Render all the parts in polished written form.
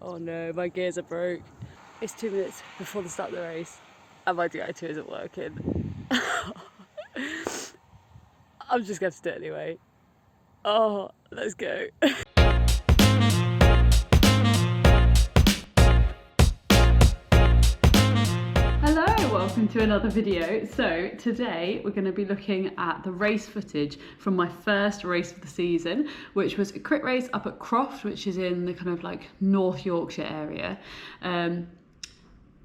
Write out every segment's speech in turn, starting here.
Oh no, my gears are broke. It's 2 minutes before the start of the race and my DI2 isn't working. I'm just going to do it anyway. Oh, let's go. Hello, welcome to another video. So today we're going to be looking at the race footage from my first race of the season, which was a crit race up at Croft, which is in the kind of like North Yorkshire area.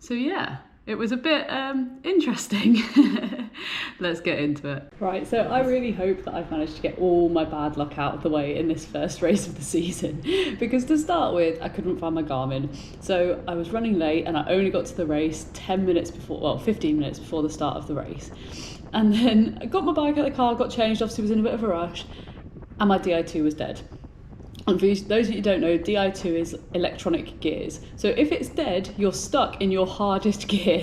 So yeah, it was a bit interesting. Let's get into it. Right, so I really hope that I've managed to get all my bad luck out of the way in this first race of the season, because to start with, I couldn't find my Garmin. So I was running late and I only got to the race 10 minutes before, well, 15 minutes before the start of the race. And then I got my bike out of the car, got changed, obviously was in a bit of a rush, and my DI2 was dead. And for those of you who don't know, DI2 is electronic gears. So if it's dead, you're stuck in your hardest gear.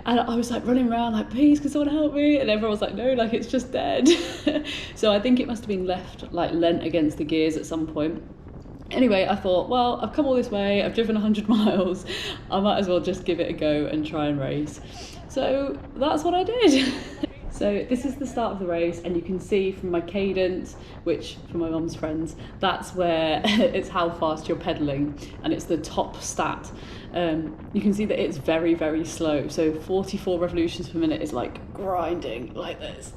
And I was like running around like, please, can someone help me? And everyone was like, no, like it's just dead. So I think it must have been left like lent against the gears at some point. Anyway, I thought, well, I've come all this way, I've driven 100 miles. I might as well just give it a go and try and race. So that's what I did. So this is the start of the race, and you can see from my cadence, which from my mum's friends, that's where it's how fast you're pedaling, and it's the top stat. You can see that it's very, very slow. So 44 revolutions per minute is like grinding like this.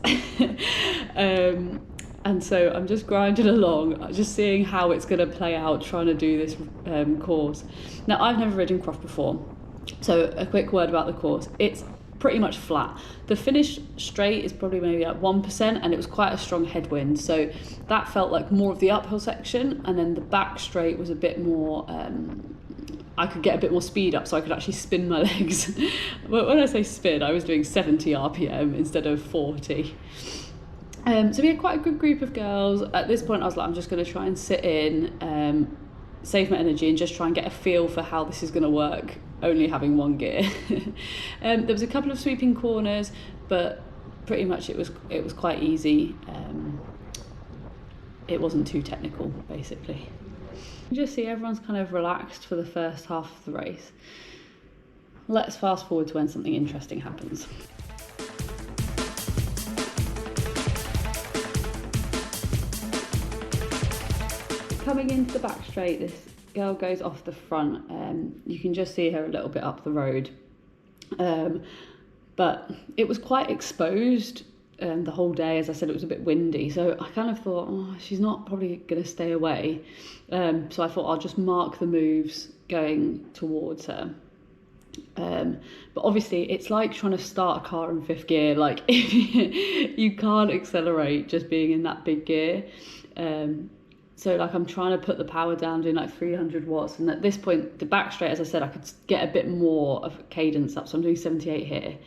And so I'm just grinding along, just seeing how it's going to play out, trying to do this course. Now, I've never ridden Croft before, so a quick word about the course. It's pretty much flat. The finish straight is probably maybe like 1%, and it was quite a strong headwind, so that felt like more of the uphill section, and then the back straight was a bit more I could get a bit more speed up, so I could actually spin my legs. But when I say spin, I was doing 70 RPM instead of 40. So we had quite a good group of girls. At this point I was like, I'm just going to try and sit in, save my energy and just try and get a feel for how this is going to work, only having one gear. There was a couple of sweeping corners, but pretty much it was quite easy. It wasn't too technical, basically. You just see everyone's kind of relaxed for the first half of the race. Let's fast forward to when something interesting happens. Coming into the back straight, this girl goes off the front. You can just see her a little bit up the road. But it was quite exposed the whole day. As I said, it was a bit windy. So I kind of thought, oh, she's not probably going to stay away. So I thought I'll just mark the moves going towards her. But obviously it's like trying to start a car in fifth gear. Like you can't accelerate just being in that big gear. So like I'm trying to put the power down, doing like 300 watts. And at this point, the back straight, as I said, I could get a bit more of cadence up. So I'm doing 78 here.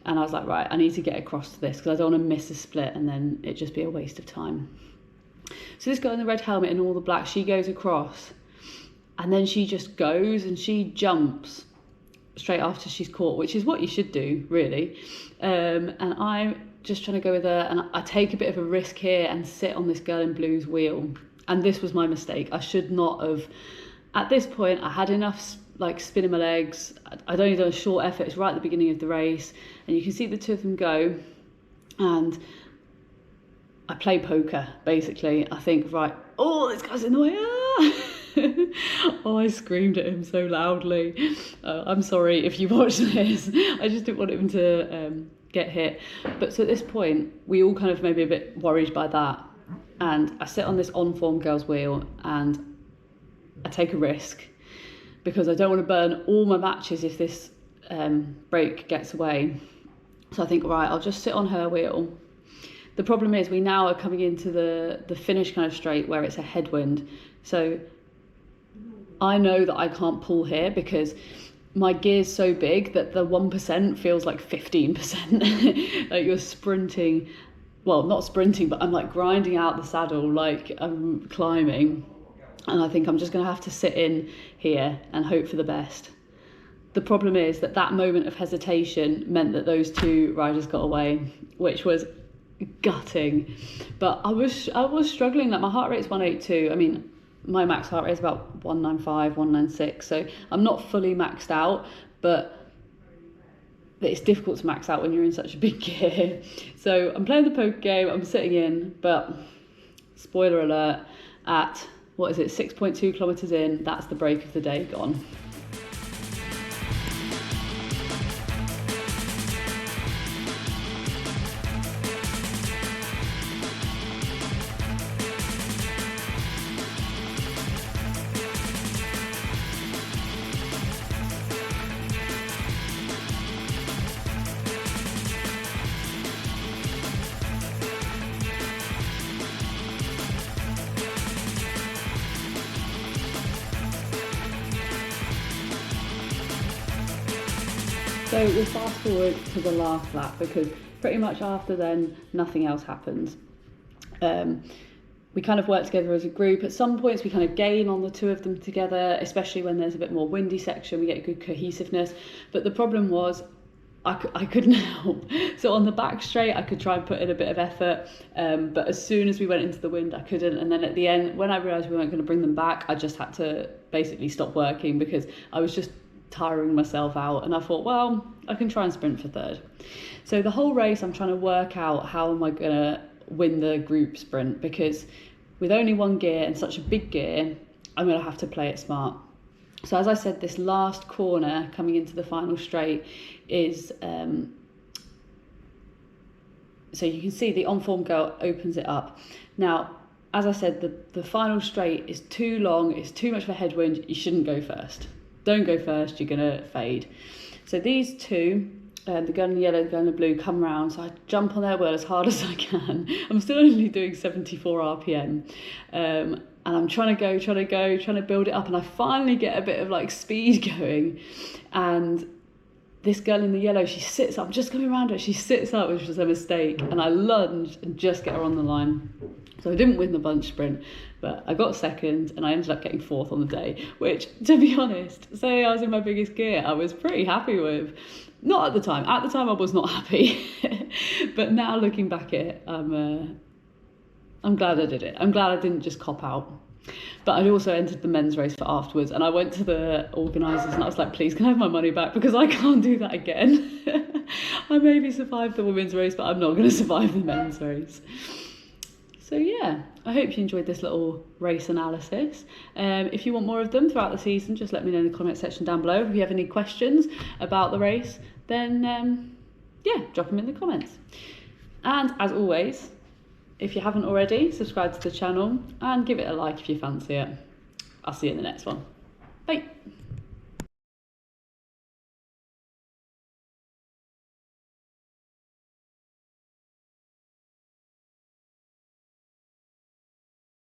And I was like, right, I need to get across to this because I don't want to miss a split and then it'd just be a waste of time. So this girl in the red helmet and all the black, she goes across. And then she just goes and she jumps straight after she's caught, which is what you should do, really. And I'm just trying to go with her, and I take a bit of a risk here and sit on this girl in blue's wheel. And this was my mistake. I should not have. At this point, I had enough like spinning my legs. I'd only done a short effort. It's right at the beginning of the race, and you can see the two of them go. And I play poker, basically. I think, right, oh, this guy's in the way. Ah! Oh, I screamed at him so loudly. I'm sorry if you watched this. I just didn't want him to get hit. But so at this point, we all kind of maybe a bit worried by that. And I sit on this on-form girl's wheel and I take a risk because I don't want to burn all my matches if this brake gets away. So I think, right, I'll just sit on her wheel. The problem is we now are coming into the finish kind of straight where it's a headwind. So I know that I can't pull here because my gear's so big that the 1% feels like 15%. Like you're sprinting. Well, not sprinting, but I'm like grinding out the saddle like I'm climbing. And I think I'm just going to have to sit in here and hope for the best. The problem is that that moment of hesitation meant that those two riders got away, which was gutting. But I was struggling. Like my heart rate's 182. I mean, my max heart rate is about 195, 196, so I'm not fully maxed out, but it's difficult to max out when you're in such a big gear. So I'm playing the poker game, I'm sitting in, but spoiler alert, at, 6.2 kilometres in, that's the break of the day gone. So we'll fast forward to the last lap, because pretty much after then, nothing else happens. We kind of work together as a group. At some points we kind of gain on the two of them together, especially when there's a bit more windy section, we get good cohesiveness. But the problem was I couldn't help. So on the back straight, I could try and put in a bit of effort, but as soon as we went into the wind, I couldn't. And then at the end, when I realised we weren't going to bring them back, I just had to basically stop working, because I was just tiring myself out, and I thought, well, I can try and sprint for third. So the whole race I'm trying to work out how am I gonna win the group sprint, because with only one gear and such a big gear, I'm gonna have to play it smart. So as I said, this last corner coming into the final straight is so you can see the on-form girl opens it up. Now, as I said, the final straight is too long, it's too much of a headwind, you shouldn't go first. Don't go first, you're gonna fade. So these two, the girl in the yellow, the girl in the blue, come round, so I jump on their wheel as hard as I can. I'm still only doing 74 RPM. And I'm trying to build it up, and I finally get a bit of like speed going. And this girl in the yellow, she sits up, I'm just coming around her, she sits up, which was a mistake, and I lunge and just get her on the line. So I didn't win the bunch sprint, but I got second, and I ended up getting fourth on the day, which, to be honest, say I was in my biggest gear, I was pretty happy with. Not at the time. At the time, I was not happy. But now looking back at it, I'm glad I did it. I'm glad I didn't just cop out. But I also entered the men's race for afterwards, and I went to the organisers and I was like, please, can I have my money back? Because I can't do that again. I maybe survived the women's race, but I'm not going to survive the men's race. So yeah, I hope you enjoyed this little race analysis. If you want more of them throughout the season, just let me know in the comment section down below. If you have any questions about the race, then yeah, drop them in the comments. And as always, if you haven't already, subscribe to the channel and give it a like if you fancy it. I'll see you in the next one. Bye.